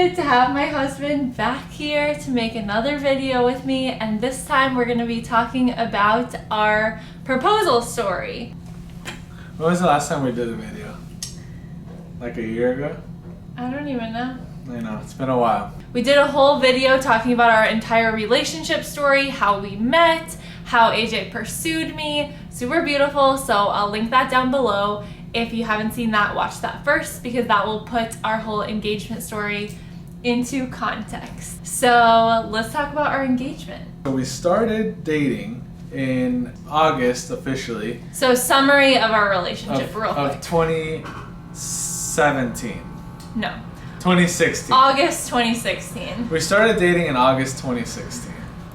excited to have my husband back here to make another video with me, and this time we're going to be talking about our proposal story. When was the last time we did a video? Like a year ago? I don't even know. I know, it's been a while. We did a whole video talking about our entire relationship story, how we met, how AJ pursued me. Super beautiful, so I'll link that down below. If you haven't seen that, watch that first because that will put our whole engagement story into context. So let's talk about our engagement. So we started dating in August officially. So summary of our relationship real quick. Of 2017. No. 2016. August 2016. We started dating in August 2016.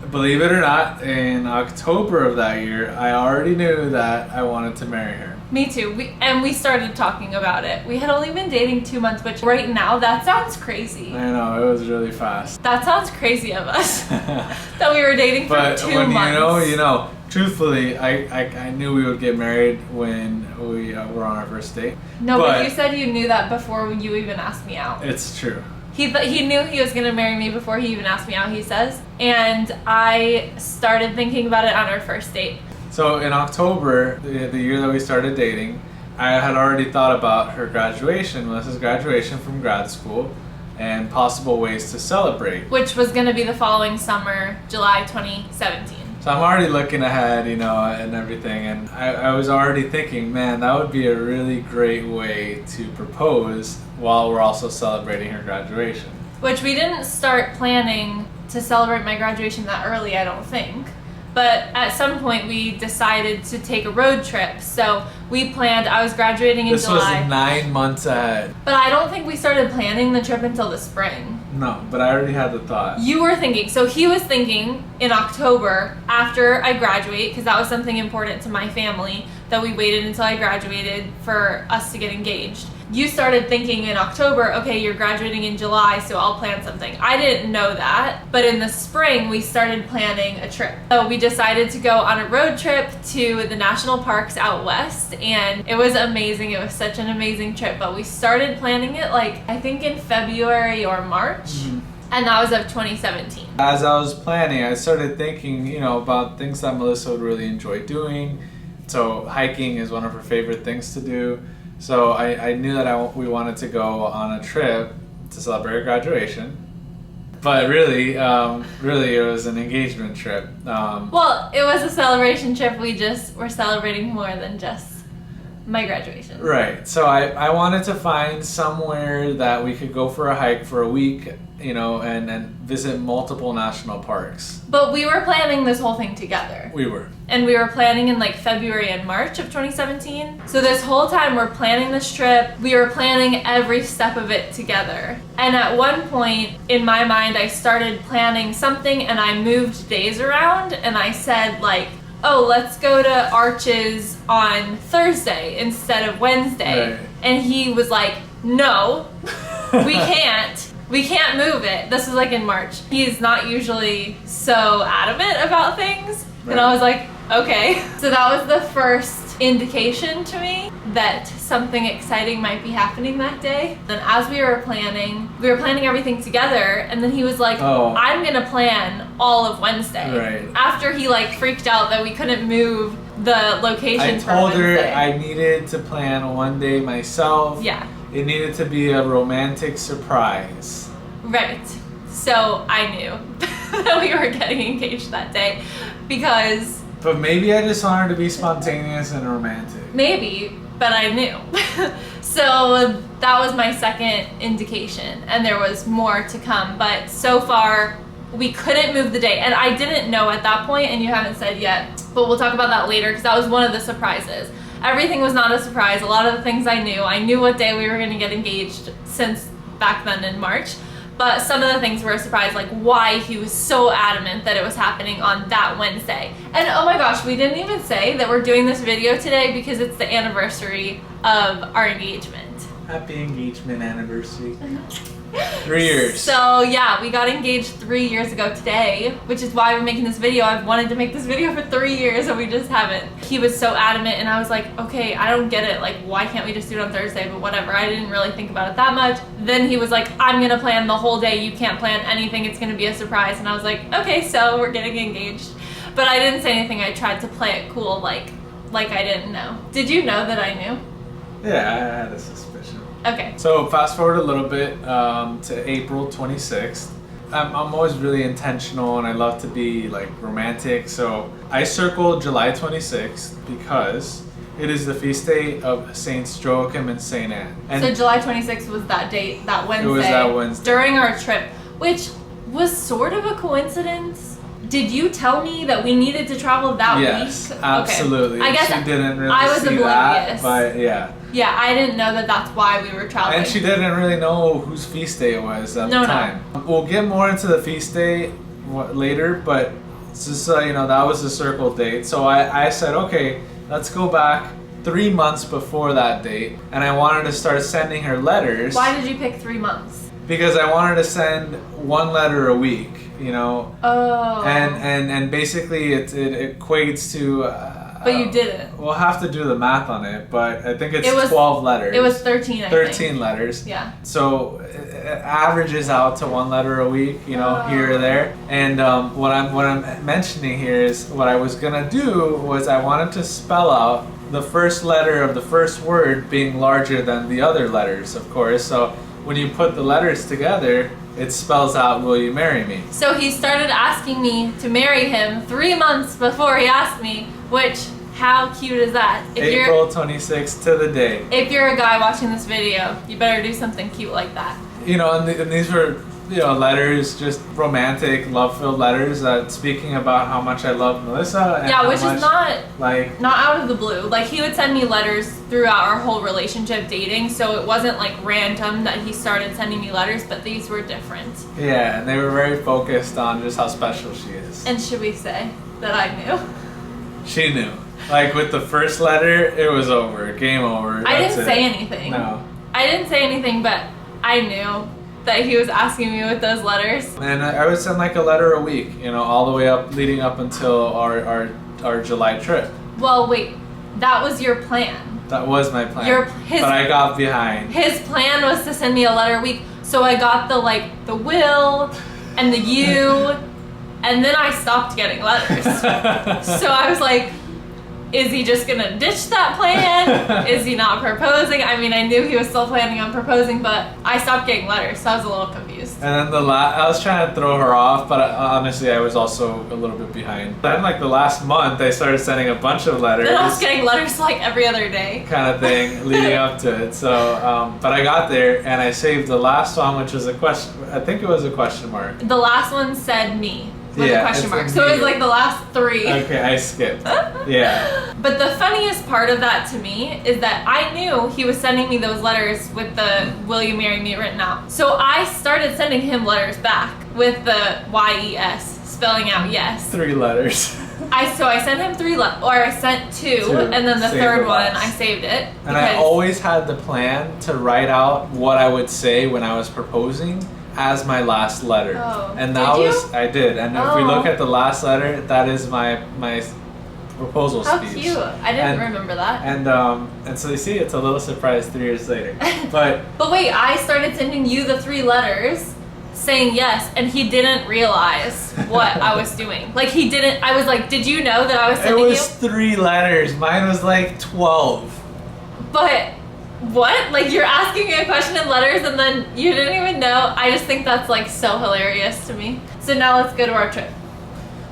Believe it or not, in October of that year, I already knew that I wanted to marry her. Me too. We started talking about it. We had only been dating 2 months, but right now that sounds crazy. I know, it was really fast. That sounds crazy of us. That we were dating for 2 months. But when you know, truthfully, I knew we would get married when we were on our first date. No, but you said you knew that before you even asked me out. It's true. He knew he was going to marry me before he even asked me out, he says. And I started thinking about it on our first date. So in October, the year that we started dating, I had already thought about her graduation, Melissa's graduation from grad school, and possible ways to celebrate. Which was going to be the following summer, July 2017. So I'm already looking ahead, you know, and everything, and I was already thinking, man, that would be a really great way to propose while we're also celebrating her graduation. Which we didn't start planning to celebrate my graduation that early, I don't think. But at some point we decided to take a road trip. So we planned, I was graduating in July. This was 9 months ahead. But I don't think we started planning the trip until the spring. No, but I already had the thought. You were thinking, so he was thinking in October after I graduate, because that was something important to my family, that we waited until I graduated for us to get engaged. You started thinking in October, okay, you're graduating in July, so I'll plan something. I didn't know that, but in the spring, we started planning a trip. So we decided to go on a road trip to the national parks out west, and it was amazing. It was such an amazing trip, but we started planning it like, I think in February or March, and that was of 2017. As I was planning, I started thinking, you know, about things that Melissa would really enjoy doing. So hiking is one of her favorite things to do. So I knew that we wanted to go on a trip to celebrate her graduation, but really it was an engagement trip. Well, it was a celebration trip. We just were celebrating more than just my graduation. Right. So I wanted to find somewhere that we could go for a hike for a week, you know, and visit multiple national parks. But we were planning this whole thing together. We were. And we were planning in like February and March of 2017. So this whole time we're planning this trip. We were planning every step of it together. And at one point in my mind, I started planning something and I moved days around and I said like, oh, let's go to Arches on Thursday instead of Wednesday. Right. And he was like, no, we can't. We can't move it. This was like in March. He's not usually so adamant about things. Right. And I was like, okay. So that was the first indication to me that something exciting might be happening that day. Then as we were planning everything together, and then he was like, oh, I'm gonna plan all of Wednesday. Right. After he like freaked out that we couldn't move the location for Wednesday. I told her I needed to plan one day myself. Yeah. It needed to be a romantic surprise. Right. So I knew that we were getting engaged that day because... But maybe I just wanted to be spontaneous and romantic. Maybe, but I knew. So that was my second indication, and there was more to come. But so far, we couldn't move the date. And I didn't know at that point, and you haven't said yet, but we'll talk about that later because that was one of the surprises. Everything was not a surprise. A lot of the things I knew what day we were going to get engaged since back then in March. But some of the things were a surprise, like why he was so adamant that it was happening on that Wednesday. And oh my gosh, we didn't even say that we're doing this video today because it's the anniversary of our engagement. Happy engagement anniversary. 3 years. So yeah, we got engaged 3 years ago today, which is why we're making this video. I've wanted to make this video for 3 years and we just haven't. He was so adamant and I was like, okay, I don't get it. Like, why can't we just do it on Thursday? But whatever, I didn't really think about it that much. Then he was like, I'm gonna plan the whole day. You can't plan anything. It's gonna be a surprise. And I was like, okay, so we're getting engaged. But I didn't say anything. I tried to play it cool, like I didn't know. Did you know that I knew? Yeah, I had a suspicion. Okay. So fast forward a little bit to April 26th. I'm always really intentional and I love to be like romantic. So I circled July 26th because it is the feast day of Saints Joachim and Saint Anne. And so July 26th was that date, that Wednesday. It was that Wednesday. During our trip, which was sort of a coincidence. Did you tell me that we needed to travel that week? Yes, absolutely. Okay. I guess she didn't really I was see oblivious. that, but yeah. Yeah, I didn't know that that's why we were traveling. And she didn't really know whose feast day it was at the time. We'll get more into the feast day later, but just so you know, that was the circle date. So I said, okay, let's go back 3 months before that date, and I wanted to start sending her letters. Why did you pick 3 months? Because I wanted to send 1 letter a week, you know. Oh. And basically it equates to. But you didn't. We'll have to do the math on it, but I think it's 12 letters. It was 13, I think. 13 letters. Yeah. So it averages out to 1 letter a week, you know, here or there. And what I'm mentioning here is what I was gonna do was I wanted to spell out the first letter of the first word being larger than the other letters, of course. So when you put the letters together, it spells out, will you marry me? So he started asking me to marry him 3 months before he asked me, which, how cute is that? If April 26th to the day. If you're a guy watching this video, you better do something cute like that. You know, and these were, you know, letters, just romantic, love-filled letters that speaking about how much I love Melissa. And yeah, which is not out of the blue. Like, he would send me letters throughout our whole relationship dating, so it wasn't like random that he started sending me letters, but these were different. Yeah, and they were very focused on just how special she is. And should we say that I knew? She knew. Like, with the first letter, it was over. Game over. I didn't say anything. No. I didn't say anything, but I knew that he was asking me with those letters. And I would send like a letter a week, you know, all the way up, leading up until our July trip. Well, wait, that was your plan. That was my plan. But I got behind. His plan was to send me a letter a week, so I got the will and the you, and then I stopped getting letters. So I was like, is he just gonna ditch that plan? Is he not proposing? I mean, I knew he was still planning on proposing, but I stopped getting letters, so I was a little confused. And then I was trying to throw her off, but honestly, I was also a little bit behind. Then, like the last month, I started sending a bunch of letters. Then I was getting letters like every other day. Kind of thing, leading up to it. So, but I got there, and I saved the last one, which was a question. I think it was a question mark. The last one said me. With a question mark. So it was like the last 3. Okay, I skipped. Yeah. But the funniest part of that to me is that I knew he was sending me those letters with the will you marry me written out. So I started sending him letters back with the YES, spelling out yes. 3 letters. So I sent him 3 or I sent 2, and then the third one I saved it. And I always had the plan to write out what I would say when I was proposing as my last letter. Oh. And that I did. And if we look at the last letter, that is my proposal speech. How cute. I didn't remember that. And so you see, it's a little surprise 3 years later. But wait, I started sending you the 3 letters saying yes, and he didn't realize what I was doing. Like, he didn't. I was like, did you know that I was sending you? It was 3 letters. Mine was like 12. But what? Like, you're asking me a question in letters and then you didn't even know? I just think that's like so hilarious to me. So now let's go to our trip.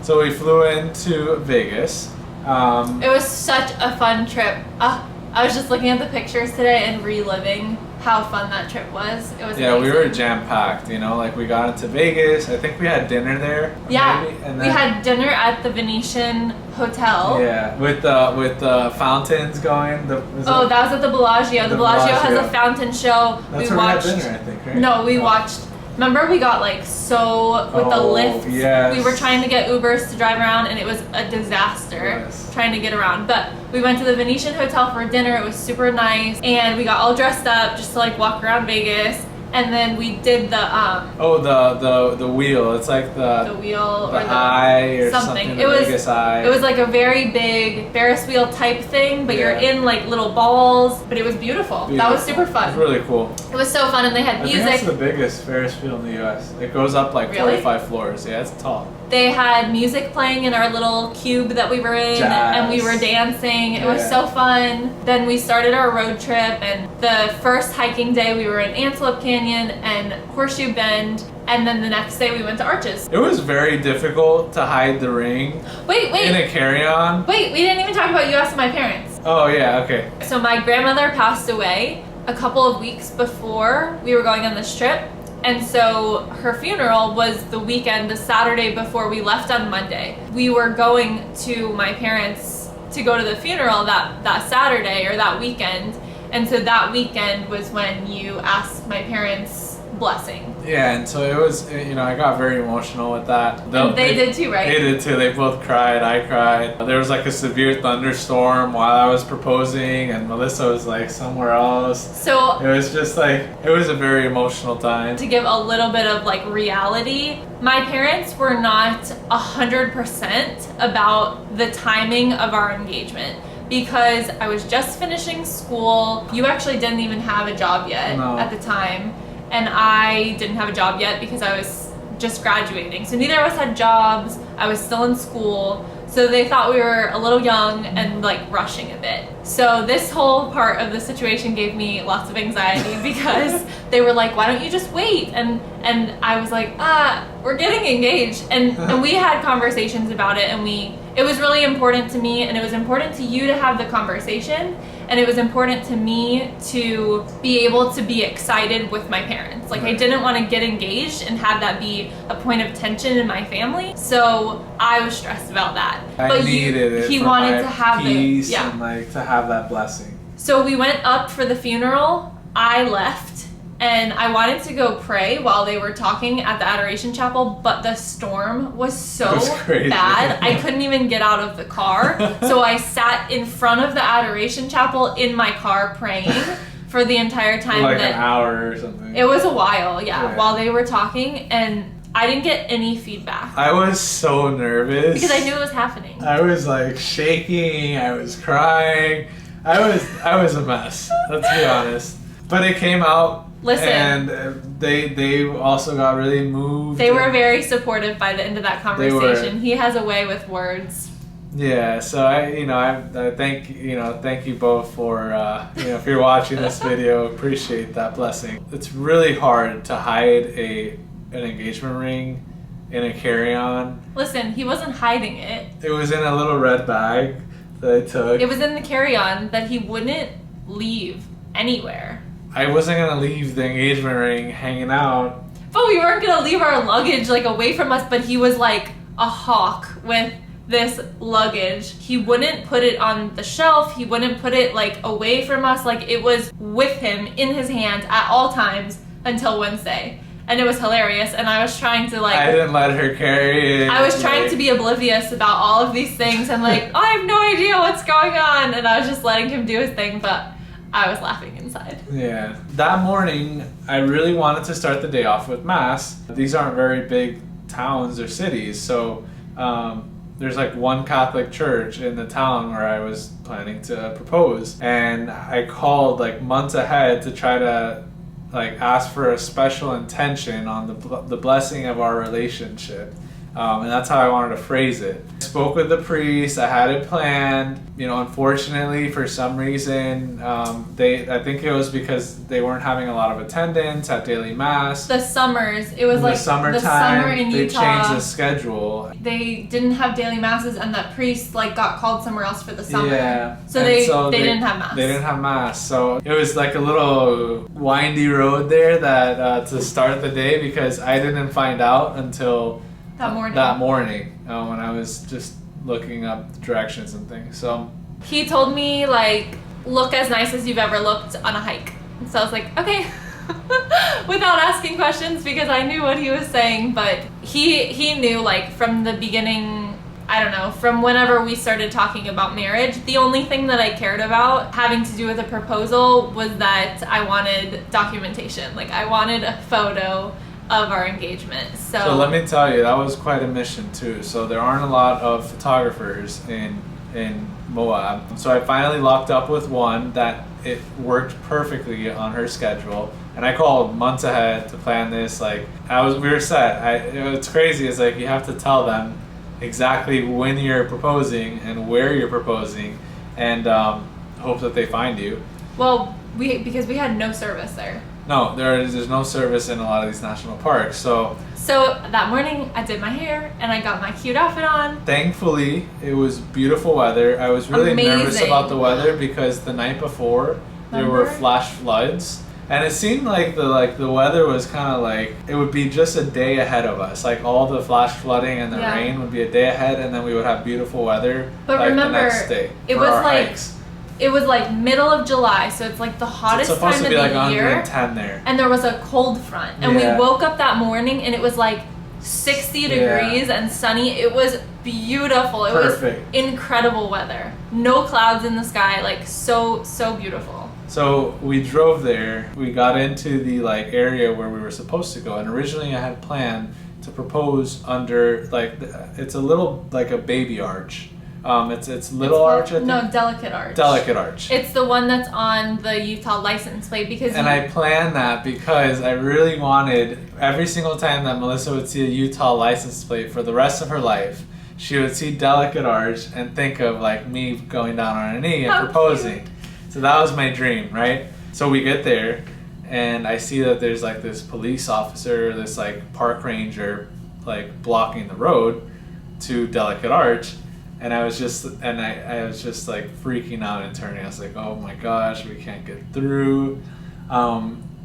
So we flew into Vegas. It was such a fun trip. I was just looking at the pictures today and reliving how fun that trip was. It was amazing. We were jam-packed, you know, like we got into Vegas. I think we had dinner there. Yeah, maybe, and then, we had dinner at the Venetian Hotel. Yeah, with the fountains going. That was at the Bellagio. The Bellagio has a fountain show. That's where we had dinner, I think, right? No, we watched. Remember, we got like with the lift. Yes. We were trying to get Ubers to drive around, and it was a disaster trying to get around. But we went to the Venetian Hotel for dinner. It was super nice, and we got all dressed up just to like walk around Vegas. and then we did the the wheel. It's like the wheel the or the eye or something. The Vegas eye. It was like a very big Ferris wheel type thing, but you're in like little balls. But it was beautiful. That was super fun. It was really cool. It was so fun, and they had music. I think that's the biggest Ferris wheel in the U.S. It goes up like 45 floors. Yeah, it's tall. They had music playing in our little cube that we were in, and we were dancing. It was so fun. Then we started our road trip, and the first hiking day we were in Antelope Canyon and Horseshoe Bend, and then the next day we went to Arches. It was very difficult to hide the ring. Wait. In a carry-on. Wait, we didn't even talk about you asking my parents. Oh yeah, okay. So my grandmother passed away a couple of weeks before we were going on this trip. And so her funeral was the weekend, the Saturday before we left on Monday. We were going to my parents to go to the funeral that Saturday or that weekend. And so that weekend was when you asked my parents' blessing. Yeah, and so it was, I got very emotional with that. And they did too, right? They did too. They both cried. I cried. There was like a severe thunderstorm while I was proposing, and Melissa was like somewhere else. So it was just like, it was a very emotional time. To give a little bit of like reality, my parents were not 100% about the timing of our engagement. Because I was just finishing school. You actually didn't even have a job yet at the time. And I didn't have a job yet because I was just graduating. So neither of us had jobs. I was still in school. So they thought we were a little young and like rushing a bit. So this whole part of the situation gave me lots of anxiety because they were like, why don't you just wait? And I was like, we're getting engaged. And we had conversations about it, and it was really important to me, and it was important to you to have the conversation. And it was important to me to be able to be excited with my parents. Like, I didn't want to get engaged and have that be a point of tension in my family. So I was stressed about that. But needed it. He wanted to have peace and like to have that blessing. So we went up for the funeral. I left, and I wanted to go pray while they were talking at the Adoration Chapel, but the storm was so bad, I couldn't even get out of the car. So I sat in front of the Adoration Chapel in my car praying for the entire time. Like an hour or something. It was a while, while they were talking, and I didn't get any feedback. I was so nervous. Because I knew it was happening. I was like shaking, I was crying. I was a mess, let's be honest. But it came out. Listen. And they also got really moved. They were very supportive by the end of that conversation. He has a way with words. Yeah, so I thank you both for if you're watching this video, appreciate that blessing. It's really hard to hide an engagement ring in a carry-on. Listen, he wasn't hiding it. It was in a little red bag that I took. It was in the carry-on that he wouldn't leave anywhere. I wasn't gonna leave the engagement ring hanging out. But we weren't gonna leave our luggage like away from us, but he was like a hawk with this luggage. He wouldn't put it on the shelf. He wouldn't put it like away from us. Like, it was with him in his hand at all times until Wednesday. And it was hilarious, and I was trying to I didn't let her carry it. I was trying to be oblivious about all of these things and like, I have no idea what's going on, and I was just letting him do his thing, but I was laughing inside. Yeah. That morning, I really wanted to start the day off with Mass. These aren't very big towns or cities, so there's like one Catholic church in the town where I was planning to propose, and I called like months ahead to try to like ask for a special intention on the blessing of our relationship. And that's how I wanted to phrase it. I spoke with the priest, I had it planned. Unfortunately, for some reason, I think it was because they weren't having a lot of attendance at daily Mass. The summers, it was in like the summertime, the summer in Utah. They changed the schedule. They didn't have daily Masses, and that priest like got called somewhere else for the summer. Yeah. So they didn't have Mass. They didn't have Mass. So it was like a little windy road there that to start the day, because I didn't find out until that morning when I was just looking up directions and things. So he told me like, look as nice as you've ever looked on a hike. So I was like, okay. Without asking questions, because I knew what he was saying. But he knew like from the beginning I don't know, from whenever we started talking about marriage, the only thing that I cared about having to do with a proposal was that I wanted documentation. Like, I wanted a photo of our engagement. So let me tell you, that was quite a mission too. So there aren't a lot of photographers in Moab. So I finally locked up with one that it worked perfectly on her schedule. And I called months ahead to plan this. Like, we were set. It's crazy. It's like you have to tell them exactly when you're proposing and where you're proposing, and hope that they find you. Well, because we had no service there. No, there's no service in a lot of these national parks. So that morning I did my hair and I got my cute outfit on. Thankfully, it was beautiful weather. I was really nervous about the weather because the night before there were flash floods. And it seemed like the weather was kind of like it would be just a day ahead of us. Like all the flash flooding and the rain would be a day ahead, and then we would have beautiful weather. But like remember, the next day it was like middle of July, so it's like the hottest time of the year. It's supposed to be like 110 there. And there was a cold front, and we woke up that morning and it was like 60 degrees and sunny. It was beautiful. It was incredible weather. No clouds in the sky, like so beautiful. So we drove there. We got into the like area where we were supposed to go, and originally I had planned to propose under like it's a little like a baby arch. It's little arch. I think. No, delicate arch. Delicate arch. It's the one that's on the Utah license plate because. And I planned that because I really wanted every single time that Melissa would see a Utah license plate for the rest of her life, she would see delicate arch and think of like me going down on her knee and proposing. Cute. So that was my dream, right? So we get there, and I see that there's like this police officer, this like park ranger, like blocking the road to Delicate Arch, and I was just like freaking out and turning. I was like, oh my gosh, we can't get through.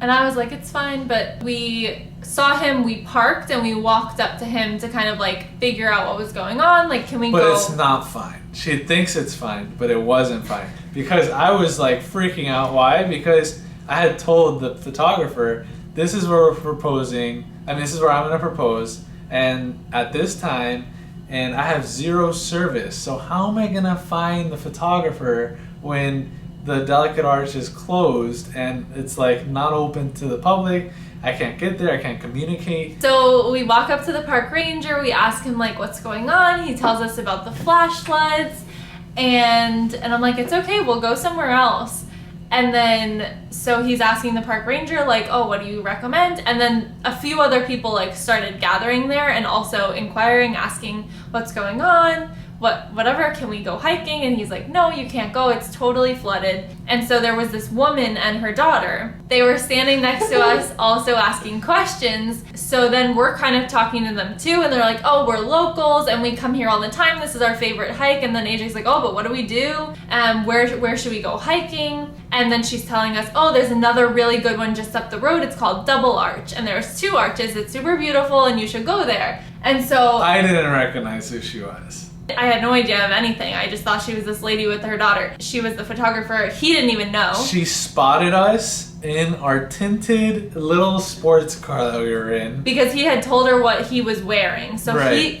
And I was like, it's fine, but we saw him, we parked, and we walked up to him to kind of like figure out what was going on. Like, can we go? But it's not fine. She thinks it's fine, but it wasn't fine. Because I was like freaking out. Why? Because I had told the photographer, this is where we're proposing. I mean, this is where I'm going to propose. And at this time, and I have zero service. So how am I going to find the photographer when the Delicate Arch is closed and it's like not open to the public? I can't get there, I can't communicate. So we walk up to the park ranger, we ask him like what's going on. He tells us about the flash floods, and I'm like, it's okay, we'll go somewhere else. And then so he's asking the park ranger like, oh, what do you recommend? And then a few other people like started gathering there and also inquiring, asking what's going on, whatever, can we go hiking? And he's like, no, you can't go, it's totally flooded. And so there was this woman and her daughter. They were standing next to us also asking questions. So then we're kind of talking to them too, and they're like, oh, we're locals and we come here all the time, this is our favorite hike. And then AJ's like, oh, but what do we do? Where should we go hiking? And then she's telling us, oh, there's another really good one just up the road, it's called Double Arch, and there's 2 arches, it's super beautiful and you should go there. And so I didn't recognize who she was. I had no idea of anything. I just thought she was this lady with her daughter. She was the photographer. He didn't even know. She spotted us in our tinted little sports car that we were in. Because he had told her what he was wearing. So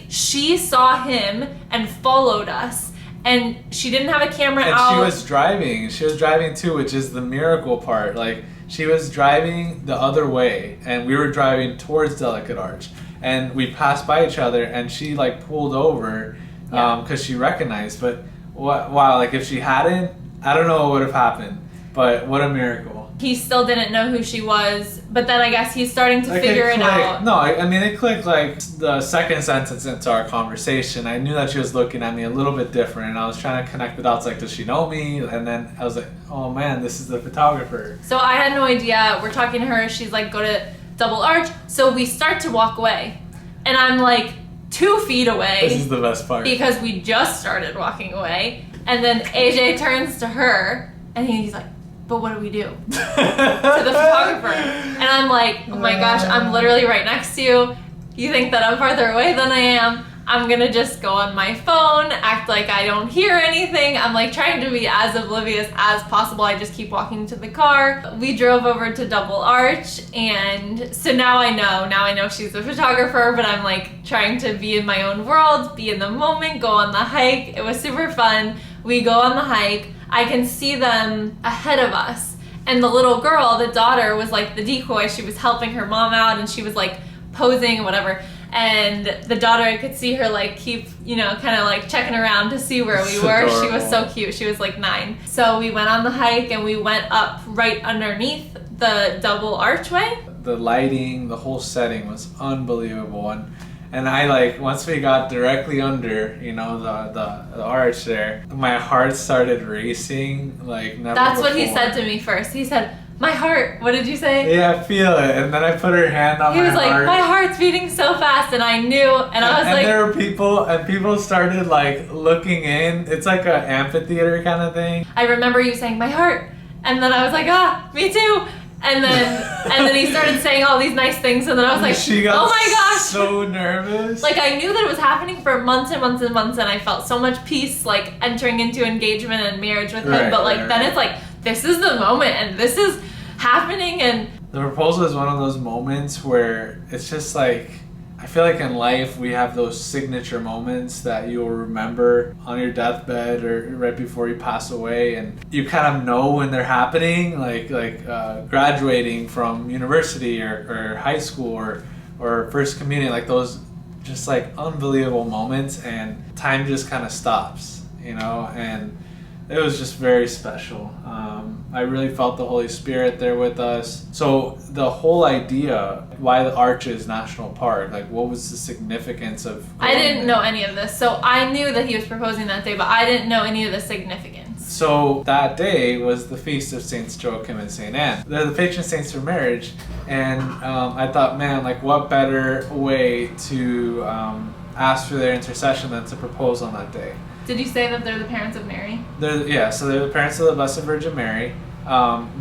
she saw him and followed us. And she didn't have a camera out. And she was driving. She was driving too, which is the miracle part. Like, she was driving the other way, and we were driving towards Delicate Arch. And we passed by each other, and she like pulled over because she recognized. But wow, like if she hadn't, I don't know what would have happened. But what a miracle. He still didn't know who she was, but then I guess he's starting to figure it out. No, I mean, it clicked like the second sentence into our conversation. I knew that she was looking at me a little bit different, and I was trying to connect the dots, like, does she know me? And then I was like, oh man, this is the photographer. So I had no idea. We're talking to her. She's like, go to Double Arch. So we start to walk away. And I'm like 2 feet away. This is the best part. Because we just started walking away. And then AJ turns to her, and he's like, but what do we do? To the photographer. And I'm like, oh my gosh, I'm literally right next to you. You think that I'm farther away than I am. I'm gonna just go on my phone, act like I don't hear anything. I'm like trying to be as oblivious as possible. I just keep walking to the car. We drove over to Double Arch, and so now I know she's a photographer, but I'm like trying to be in my own world, be in the moment, go on the hike. It was super fun. We go on the hike. I can see them ahead of us. And the little girl, the daughter, was like the decoy. She was helping her mom out, and she was like posing and whatever. And the daughter, I could see her like keep, kind of like checking around to see where we were. Adorable. She was so cute. She was like 9. So we went on the hike, and we went up right underneath the double archway. The lighting, the whole setting was unbelievable. And I like, once we got directly under, the arch there, my heart started racing like never That's before. what he said to me first. He said, "My heart." What did you say? Yeah, I feel it. And then I put her hand on my heart. He was like, "My heart's beating so fast," and I knew, and I was like, there were people started like looking in. It's like an amphitheater kind of thing. I remember you saying, "My heart," and then I was like, "Me too." And then he started saying all these nice things, and then I was like, she got "Oh my gosh!" so nervous. Like, I knew that it was happening for months and months and months, and I felt so much peace, like entering into engagement and marriage with him. But like then it's like, this is the moment, and this is happening. And the proposal is one of those moments where it's just like, I feel like in life we have those signature moments that you'll remember on your deathbed or right before you pass away, and you kind of know when they're happening, like graduating from university or high school or first communion, like those just like unbelievable moments, and time just kind of stops, and it was just very special. I really felt the Holy Spirit there with us. So the whole idea, why the Arch is National Park, like what was the significance of... I didn't know any of this. So I knew that he was proposing that day, but I didn't know any of the significance. So that day was the feast of Saints Joachim and Saint Anne. They're the patron saints for marriage. And I thought, man, like what better way to ask for their intercession than to propose on that day. Did you say that they're the parents of Mary? So they're the parents of the Blessed Virgin Mary.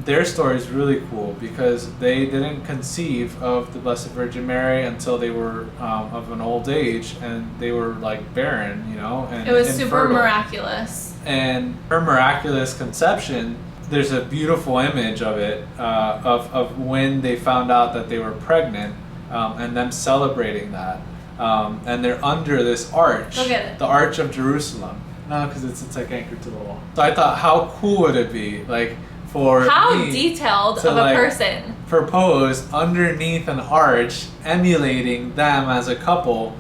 Their story is really cool because they didn't conceive of the Blessed Virgin Mary until they were of an old age, and they were like barren, and it was infertile. super miraculous. And her miraculous conception, there's a beautiful image of it, of when they found out that they were pregnant, and them celebrating that. And they're under this arch, Look at it. the Arch of Jerusalem. No, because it's like anchored to the wall. So I thought, how cool would it be, like, for how me detailed to, of a like, person propose underneath an arch, emulating them as a couple,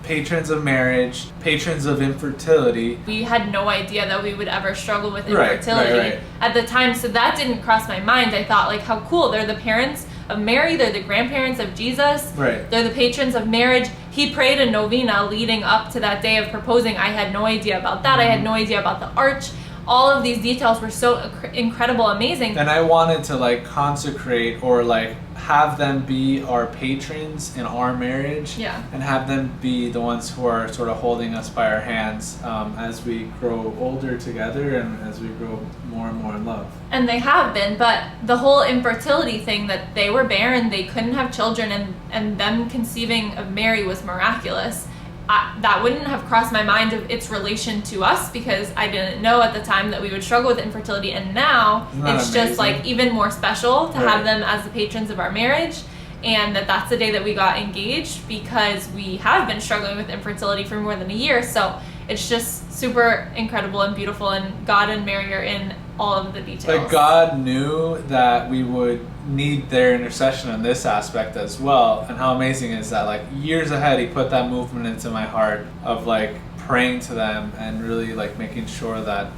patrons of marriage, patrons of infertility. We had no idea that we would ever struggle with Right, infertility right. at the time, so that didn't cross my mind. I thought, like, how cool. They're the parents of Mary, they're the grandparents of Jesus, Right. They're the patrons of marriage. He prayed a novena leading up to that day of proposing. I had no idea about that. I had no idea about the arch. All of these details were so incredible, amazing. And I wanted to like consecrate or like have them be our patrons in our marriage, Yeah. and have them be the ones who are sort of holding us by our hands as we grow older together and as we grow more and more in love. And they have been, but the whole infertility thing, that they were barren, they couldn't have children, and them conceiving of Mary was miraculous. That wouldn't have crossed my mind of its relation to us, because I didn't know at the time that we would struggle with infertility, and now Isn't that it's amazing? just like even more special to Right. have them as the patrons of our marriage, and that's the day that we got engaged, because we have been struggling with infertility for more than a year. So it's just super incredible and beautiful, and God and Mary are in all of the details. Like God knew that we would need their intercession in this aspect as well, and how amazing is that, like years ahead he put that movement into my heart of like praying to them and really like making sure that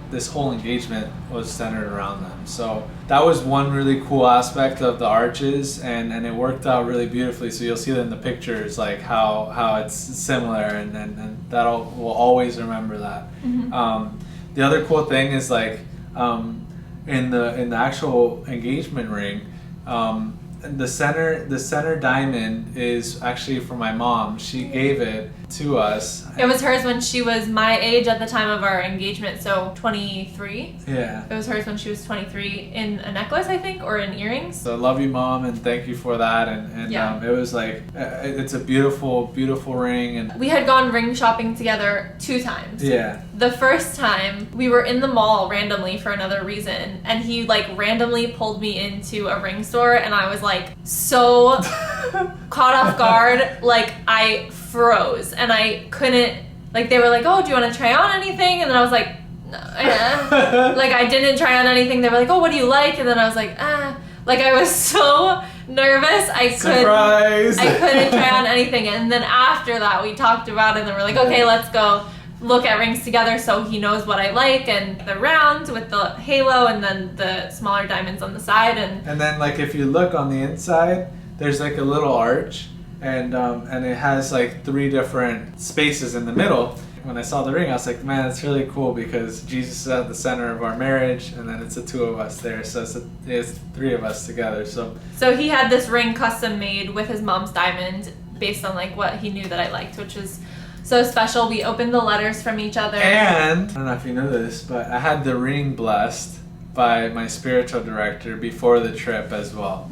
this whole engagement was centered around them. So that was one really cool aspect of the arches, and it worked out really beautifully. So you'll see that in the pictures, like how it's similar, and that we'll always remember that. Mm-hmm. The other cool thing is like in the actual engagement ring, the center diamond is actually for my mom. She gave it to us. It was hers when she was my age at the time of our engagement, so 23. Yeah. It was hers when she was 23 in a necklace, I think, or in earrings. So love you, Mom, and thank you for that. And Yeah. it was like, it's a beautiful, beautiful ring. And We had gone ring shopping together 2 times. yeah. The first time, we were in the mall randomly for another reason, and he like randomly pulled me into a ring store, and I was like so caught off guard, like I froze, and I couldn't, like they were like, oh, do you want to try on anything? And then I was like, no, yeah. Like I didn't try on anything. They were like, oh, what do you like? And then I was like, like I was so nervous, I couldn't try on anything. And then after that, we talked about it, and then we're like, okay, let's go look at rings together so he knows what I like, and the round with the halo and then the smaller diamonds on the side. And then like if you look on the inside, there's like a little arch, and it has like 3 different spaces in the middle. When I saw the ring, I was like, man, it's really cool because Jesus is at the center of our marriage, and then it's the 2 of us there, so it's 3 of us together. So he had this ring custom made with his mom's diamond based on like what he knew that I liked, which was so special. We opened the letters from each other. And I don't know if you know this, but I had the ring blessed by my spiritual director before the trip as well,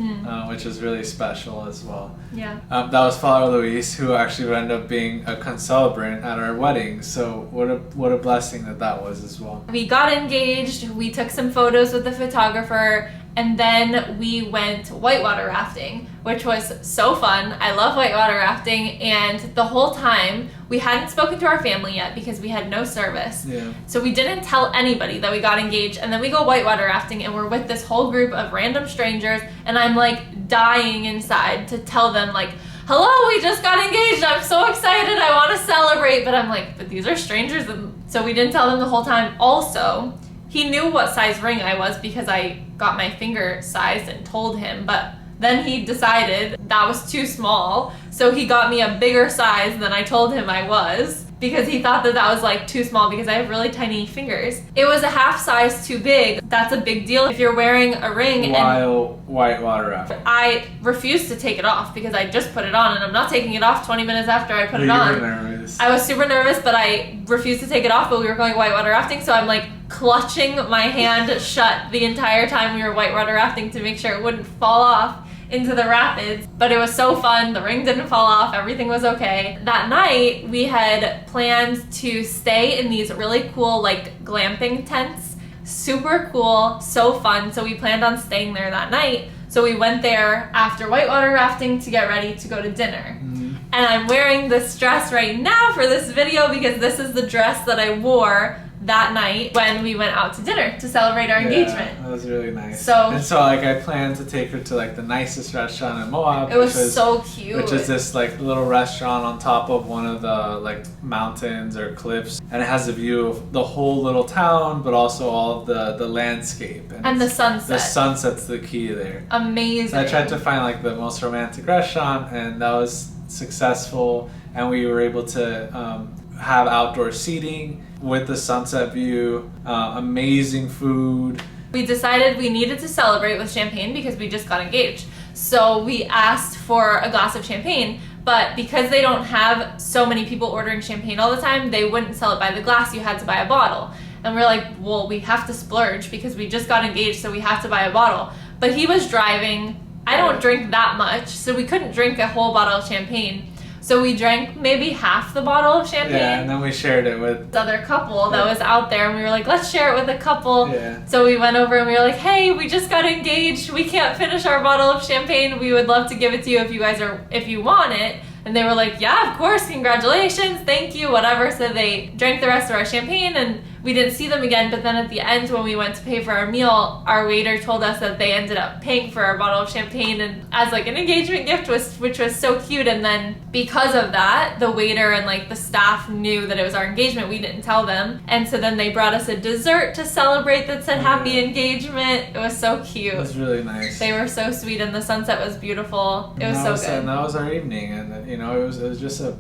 which is really special as well. Yeah. That was Father Luis, who actually would end up being a concelebrant at our wedding. So what a blessing that was as well. We got engaged, we took some photos with the photographer, and then we went whitewater rafting, which was so fun. I love whitewater rafting, and the whole time we hadn't spoken to our family yet because we had no service. Yeah. So we didn't tell anybody that we got engaged, and then we go whitewater rafting, and we're with this whole group of random strangers, and I'm like dying inside to tell them like, hello, we just got engaged, I'm so excited, I want to celebrate, but I'm like, but these are strangers. And so we didn't tell them the whole time. Also, he knew what size ring I was because I got my finger sized and told him, but then he decided that was too small, so he got me a bigger size than I told him I was, because he thought that was like too small because I have really tiny fingers. It was a half size too big. That's a big deal if you're wearing a ring. While whitewater rafting. I refused to take it off because I just put it on, and I'm not taking it off 20 minutes after I put it on. You were nervous. I was super nervous, but I refused to take it off, but we were going whitewater rafting, so I'm like clutching my hand shut the entire time we were whitewater rafting to make sure it wouldn't fall off into the rapids. But it was so fun. The ring didn't fall off. Everything was okay. That night, we had planned to stay in these really cool like glamping tents. Super cool, so fun. So we planned on staying there that night. So we went there after whitewater rafting to get ready to go to dinner. And I'm wearing this dress right now for this video because this is the dress that I wore that night when we went out to dinner to celebrate our engagement. That was really nice. So like I planned to take her to like the nicest restaurant in Moab. It was so cute. Which is this like little restaurant on top of one of the like mountains or cliffs, and it has a view of the whole little town, but also all of the landscape and the sunset. The sunset's the key there. Amazing. So I tried to find like the most romantic restaurant, and that was successful, and we were able to have outdoor seating with the sunset view, amazing food. We decided we needed to celebrate with champagne because we just got engaged. So we asked for a glass of champagne, but because they don't have so many people ordering champagne all the time, they wouldn't sell it by the glass, you had to buy a bottle. And we're like, well, we have to splurge because we just got engaged, so we have to buy a bottle. But he was driving. I don't drink that much, so we couldn't drink a whole bottle of champagne. So we drank maybe half the bottle of champagne. Yeah, and then we shared it with the other couple that was out there, and we were like, let's share it with a couple. Yeah. So we went over and we were like, hey, we just got engaged. We can't finish our bottle of champagne. We would love to give it to you if you want it. And they were like, yeah, of course, congratulations, thank you, whatever. So they drank the rest of our champagne, and we didn't see them again. But then at the end, when we went to pay for our meal, our waiter told us that they ended up paying for our bottle of champagne and as like an engagement gift, which was so cute. And then because of that, the waiter and like the staff knew that it was our engagement. We didn't tell them. And so then they brought us a dessert to celebrate that said happy engagement. It was so cute. It was really nice. They were so sweet, and the sunset was beautiful. It was so good. And that was our evening, and you know, it was just a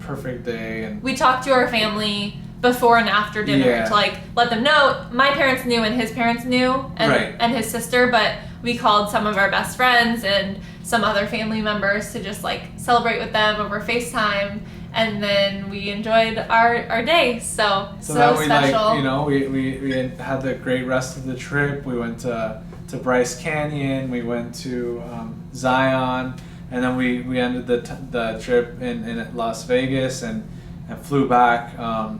perfect day. And we talked to our family before and after dinner to like let them know. My parents knew and his parents knew, and his sister, but we called some of our best friends and some other family members to just like celebrate with them over FaceTime. and then we enjoyed our day. So then we special. we had the great rest of the trip. We went to Bryce Canyon. We went to Zion, and then we ended the trip in Las Vegas and flew back on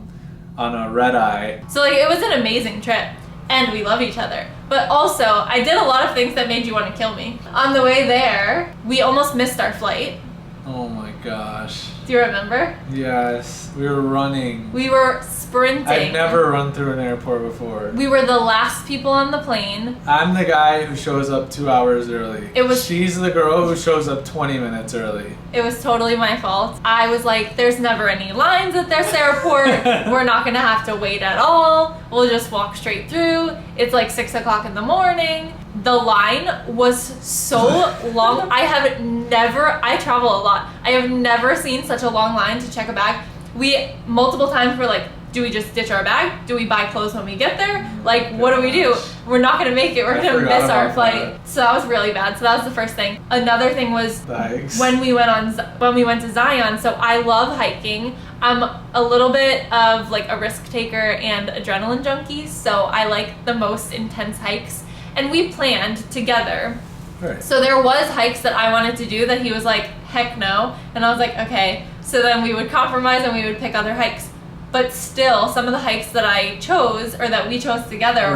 a red eye. So it was an amazing trip, and we love each other. But also, I did a lot of things that made you want to kill me. On the way there, we almost missed our flight. Oh my gosh. Do you remember? Yes, we were running. We were sprinting. I've never run through an airport before. We were the last people on the plane. I'm the guy who shows up 2 hours early. She's the girl who shows up 20 minutes early. It was totally my fault. I was like, there's never any lines at this airport. We're not gonna have to wait at all. We'll just walk straight through. It's like 6 o'clock in the morning. The line was so long. I travel a lot. I have never seen such a long line to check a bag. We multiple times were like, do we just ditch our bag? Do we buy clothes when we get there? Like, what do we do? We're not gonna make it. We're gonna miss our flight. That. So that was really bad. So that was the first thing. Another thing was when we went to Zion. So I love hiking. I'm a little bit of like a risk taker and adrenaline junkie. So I like the most intense hikes. And we planned together. Right. So there was hikes that I wanted to do that he was like, heck no. And I was like, okay. So then we would compromise and we would pick other hikes. But still, some of the hikes that I chose or that we chose together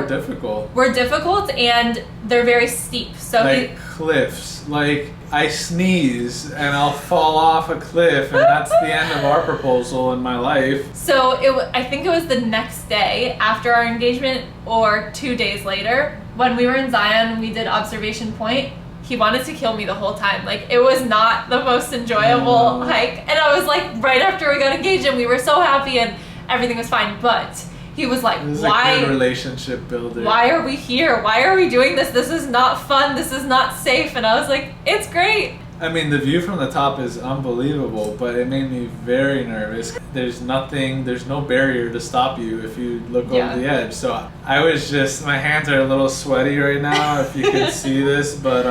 were difficult and they're very steep. So like cliffs. Like I sneeze and I'll fall off a cliff, and that's the end of our proposal in my life. So I think it was the next day after our engagement or 2 days later when we were in Zion. We did observation point. He wanted to kill me the whole time. Like, it was not the most enjoyable hike. And I was like, right after we got engaged and we were so happy and everything was fine. But he was like, why? A good relationship builder. Why are we here? Why are we doing this? This is not fun. This is not safe. And I was like, it's great. I mean, the view from the top is unbelievable, but it made me very nervous. There's no barrier to stop you if you look over the edge. So I was my hands are a little sweaty right now if you can see this, but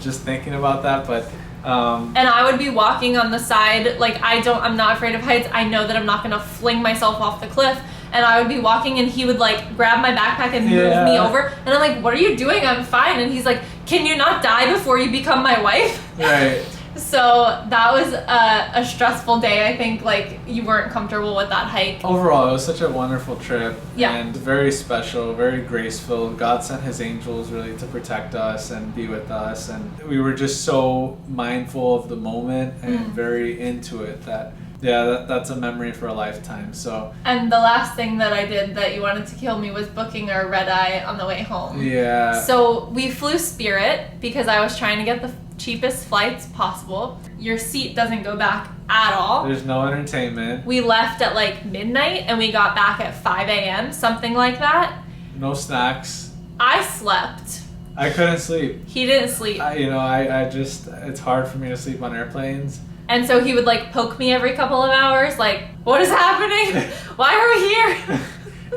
just thinking about that. But and I would be walking on the side, like I'm not afraid of heights. I know that I'm not gonna fling myself off the cliff. And I would be walking and he would like grab my backpack and move me over. And I'm like, what are you doing? I'm fine. And he's like, can you not die before you become my wife? Right. So that was a stressful day. I think like you weren't comfortable with that hike. Overall, it was such a wonderful trip. Yeah. And very special, very graceful. God sent his angels really to protect us and be with us. And we were just so mindful of the moment and very into it that's a memory for a lifetime. So. And the last thing that I did that you wanted to kill me was booking our red eye on the way home. Yeah. So we flew Spirit because I was trying to get the cheapest flights possible. Your seat doesn't go back at all. There's no entertainment. We left at like midnight and we got back at 5 a.m., something like that. No snacks. I slept. I couldn't sleep. He didn't sleep. I just, it's hard for me to sleep on airplanes. And so he would like poke me every couple of hours, like, what is happening? Why are we here?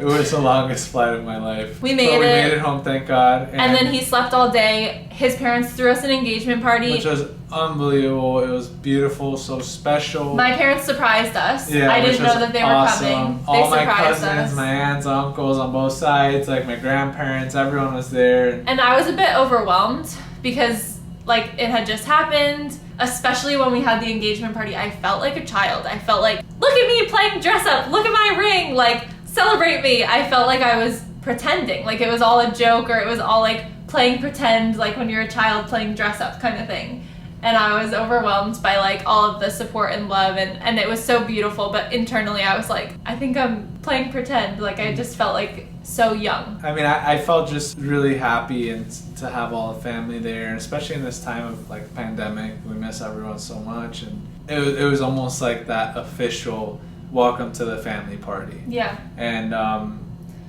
It was the longest flight of my life. We made it home, thank God. And then he slept all day. His parents threw us an engagement party. Which was unbelievable. It was beautiful, so special. My parents surprised us. Yeah, I didn't know that they were coming. All my cousins, my aunts, uncles on both sides, like my grandparents, everyone was there. And I was a bit overwhelmed because like it had just happened. Especially when we had the engagement party, I felt like a child. I felt like, look at me playing dress up. Look at my ring. Like, celebrate me. I felt like I was pretending. Like it was all a joke, or it was all like playing pretend, like when you're a child playing dress up kind of thing. And I was overwhelmed by like all of the support and love, and it was so beautiful. But internally I was like, I think I'm playing pretend. Like I just felt like so young. I mean, I felt just really happy and to have all the family there, especially in this time of like pandemic. We miss everyone so much, and it was almost like that official welcome to the family party. Yeah. And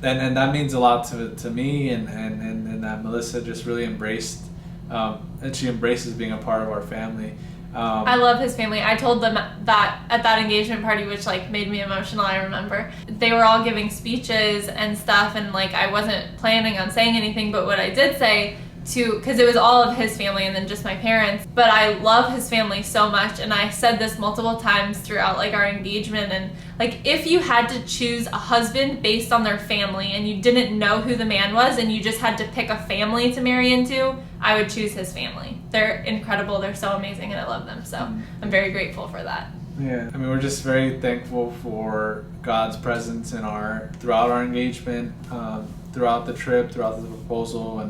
that means a lot to me, and that Melissa just really embraced, and she embraces being a part of our family. I love his family. I told them that at that engagement party, which like made me emotional. I remember they were all giving speeches and stuff, and like I wasn't planning on saying anything, but what I did say because it was all of his family and then just my parents. But I love his family so much, and I said this multiple times throughout like our engagement, and like if you had to choose a husband based on their family and you didn't know who the man was and you just had to pick a family to marry into, I would choose his family. They're incredible, they're so amazing, and I love them, so I'm very grateful for that. Yeah, I mean, we're just very thankful for God's presence throughout our engagement, throughout the trip, throughout the proposal,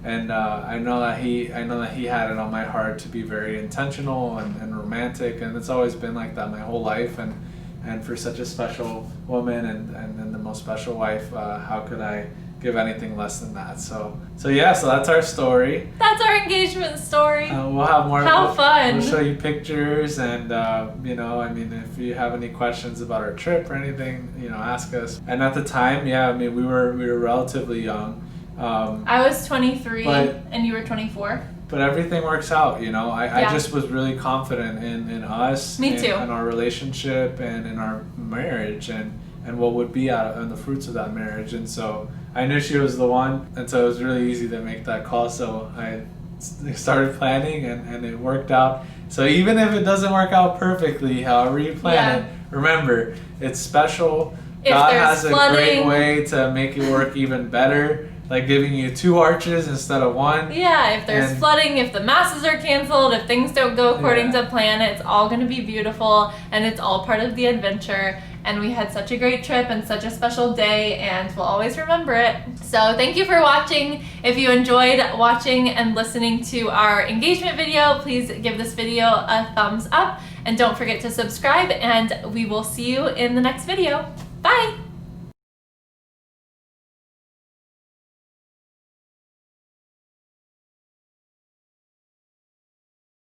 and I know that he had it on my heart to be very intentional and romantic, and it's always been like that my whole life, and for such a special woman and the most special wife, how could I give anything less than that? So that's our story. That's our engagement story. We'll have more. How fun! We'll show you pictures, and I mean, if you have any questions about our trip or anything, ask us. And at the time, I mean, we were relatively young. I was 23 and you were 24. But everything works out, I just was really confident in us. Me too. In our relationship and in our marriage and what would be out of the fruits of that marriage. And so I knew she was the one, and so it was really easy to make that call. So I started planning, and it worked out. So even if it doesn't work out perfectly, however you plan it, remember, it's special. God has a great way to make it work even better, like giving you 2 arches instead of 1. Yeah, if there's flooding, if the masses are canceled, if things don't go according to plan, it's all going to be beautiful, and it's all part of the adventure. And we had such a great trip and such a special day, and we'll always remember it. So thank you for watching. If you enjoyed watching and listening to our engagement video, please give this video a thumbs up, and don't forget to subscribe, and we will see you in the next video. Bye!